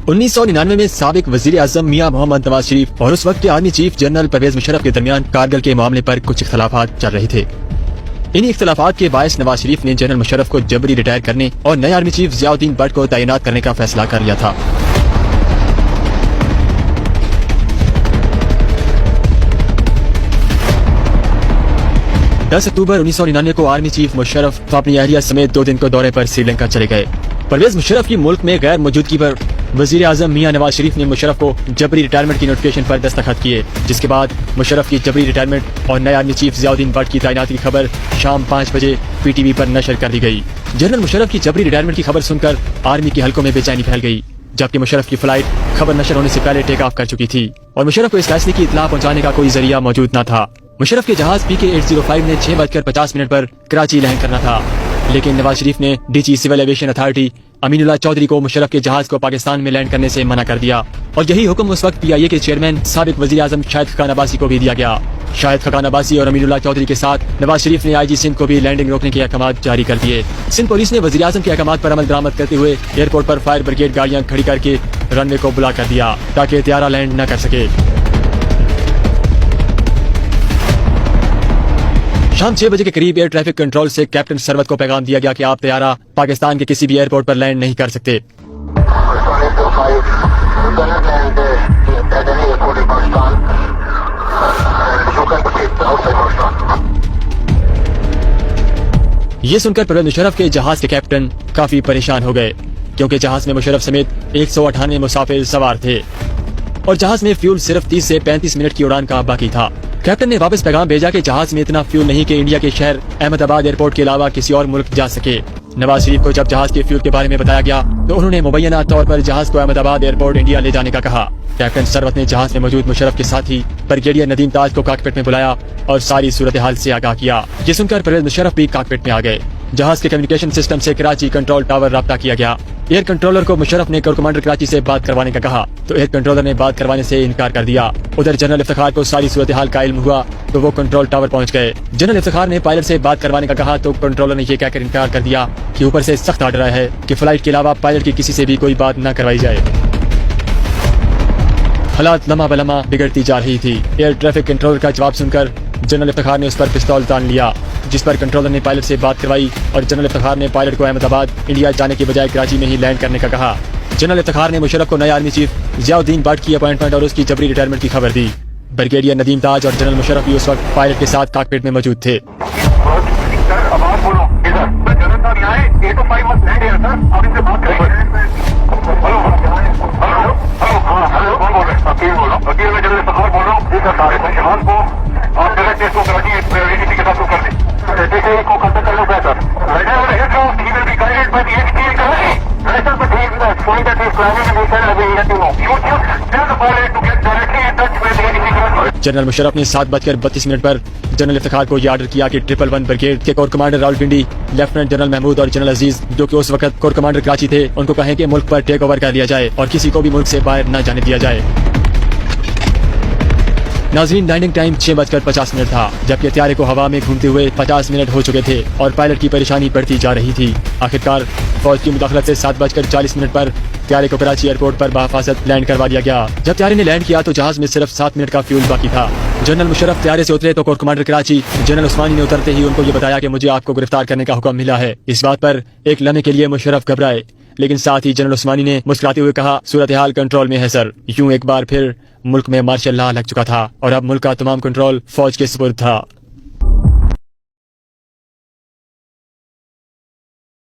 1999 में साबिक वजीर आजम मियां मोहम्मद नवाज शरीफ और उस वक्त के army chief general Parvez Musharraf के दरमियान कारगिल के मामले पर कुछ इख्तलाफात चल रहे थे। इन्हीं इख्तलाफात के बायस नवाज शरीफ ने जनरल मुशर्रफ को जबरी रिटायर करने और नए आर्मी चीफ जियाउद्दीन भट्ट को तैनात करने का फैसला कर लिया था। अक्टूबर 1999 को आर्मी चीफ मुशर्रफ अपनी अहलिया समेत 2 दिन को दौरे पर श्रीलंका चले गए। परवेज मुशर्रफ की मुल्क में गैर मौजूदगी पर वजीर आजम मियां नवाज शरीफ ने मुशर्रफ को जबरी रिटायरमेंट की नोटिफिकेशन पर दस्तखत किए, जिसके बाद मुशर्रफ की जबरी रिटायरमेंट और नए आर्मी चीफ जियाउद्दीन भट्ट की तैनाती की खबर शाम 5 बजे PTV पर नशर कर दी गई। जनरल मुशर्रफ की जबरी रिटायरमेंट की खबर सुनकर आर्मी के हलकों में बेचैनी फैल गई, जबकि मुशर्रफ की फ्लाइट खबर नशर होने से पहले टेक ऑफ कर चुकी थी और मुशर्रफ को इस फैसले की इत्तला पहुंचाने का कोई जरिया मौजूद न था। मुशर्रफ के जहाज PK-805 ने 6:50 पर कराची लैंड करना था, लेकिन नवाज शरीफ ने DG civil aviation authority Aminullah Chaudhry को मुशर्रफ के जहाज को पाकिस्तान में लैंड करने से मना कर दिया और यही हुक्म उस वक्त PIA के चेयरमैन साबिक वजीर आजम शाहिद खकान अब्बासी को भी दिया गया। शाहिद खकान अब्बासी और अमीनुल्लाह चौधरी के साथ नवाज शरीफ ने IG सिंध को भी लैंडिंग रोकने के अहकाम जारी कर दिए। सिंध पुलिस ने वजीर आजम के अहकाम पर अमल दरामद करते हुए एयरपोर्ट पर फायर ब्रिगेड गाड़ियां खड़ी करके रनवे को ब्लॉक कर दिया ताकि तैयारा लैंड न कर सके। शाम 6 बजे के करीब एयर ट्रैफिक कंट्रोल से कैप्टन सरवत को पैगाम दिया गया कि आप तैयारा पाकिस्तान के किसी भी एयरपोर्ट पर लैंड नहीं कर सकते। ये सुनकर परवेज मुशर्रफ के जहाज के कैप्टन काफी परेशान हो गए, क्योंकि जहाज में मुशर्रफ समेत 198 मुसाफिर सवार थे और जहाज में फ्यूल सिर्फ 30 से 35 मिनट की उड़ान का बाकी था। कैप्टन ने वापस पैगाम भेजा कि जहाज में इतना फ्यूल नहीं कि इंडिया के शहर अहमदाबाद एयरपोर्ट के अलावा किसी और मुल्क जा सके। नवाज शरीफ को जब जहाज के फ्यूल के बारे में बताया गया तो उन्होंने मुबैना तौर पर जहाज को अहमदाबाद एयरपोर्ट इंडिया ले जाने का कहा। कैप्टन सरवत ने जहाज में मौजूद मुशर्रफ के साथी ब्रिगेडियर नदीम ताज को कॉकपिट में बुलाया और सारी सूरत हाल से आगाह किया। ये सुनकर परवेज मुशर्रफ भी कॉकपिट में आ गए। जहाज के कम्युनिकेशन सिस्टम से कराची कंट्रोल टावर राब्ता किया गया। एयर कंट्रोलर को मुशर्रफ ने कोर कमांडर कराची से बात करवाने का कहा तो एयर कंट्रोलर ने बात करवाने से इनकार कर दिया। उधर जनरल इफ्तिखार को सारी सूरत हाल का इल्म हुआ तो वो कंट्रोल टावर पहुंच गए। जनरल इफ्तिखार ने पायलट से बात करवाने का कहा तो कंट्रोलर ने ये कहकर इनकार कर दिया कि ऊपर से सख्त आर्डर है कि फ्लाइट के अलावा पायलट की किसी से भी कोई बात न करवाई जाए। हालात लम्हा बलम्हा बिगड़ती जा रही थी। एयर ट्रैफिक कंट्रोलर का जवाब सुनकर जनरल इफ्तिखार ने उस पर पिस्तौल तान लिया, जिस पर कंट्रोलर ने पायलट से बात करवाई और जनरल इफ्तिखार ने पायलट को अहमदाबाद इंडिया जाने के बजाय कराची में ही लैंड करने का कहा। जनरल इफ्तिखार ने मुशर्रफ को नए आर्मी चीफ जियाउद्दीन भट्ट की अपॉइंटमेंट और उसकी जबरी रिटायरमेंट की खबर दी। ब्रिगेडियर नदीम ताज और जनरल मुशर्रफ भी उस वक्त पायलट के साथ कॉकपिट में मौजूद थे। जनरल मुशर्रफ ने 7:32 पर जनरल इफ्तिखार को यह ऑर्डर किया कि 111 ब्रिगेड के corps commander Rawalpindi, lieutenant general Mahmood और जनरल अजीज, जो कि उस वक्त कोर कमांडर कराची थे, उनको कहें कि मुल्क पर टेक ओवर कर लिया जाए और किसी को भी मुल्क से बाहर न जाने दिया जाए। नाज़रीन, लैंडिंग टाइम 6:50 था, जबकि त्यारे को हवा में घूमते हुए 50 मिनट हो चुके थे और पायलट की परेशानी बढ़ती जा रही थी। आखिरकार फौज की मुदाखलत से 7:40 पर त्यारे को कराची एयरपोर्ट पर बहफाजत लैंड करवा दिया गया। जब त्यारे ने लैंड किया तो जहाज में सिर्फ 7 मिनट का फ्यूल बाकी था। जनरल मुशर्रफ त्यारे से उतरे तो कोर कमांडर कराची जनरल उस्मानी ने उतरते ही उनको ये बताया कि मुझे आपको गिरफ्तार करने का हुक्म मिला है। इस बात पर एक लम्हे के लिए मुशर्रफ घबराए, लेकिन साथ ही जनरल उस्मानी ने मुस्कुराते हुए कहा, सूरत हाल कंट्रोल में है सर। यूं एक बार फिर मुल्क में मार्शल लॉ लग चुका था और अब मुल्क का तमाम कंट्रोल फौज के सुपुर्द था।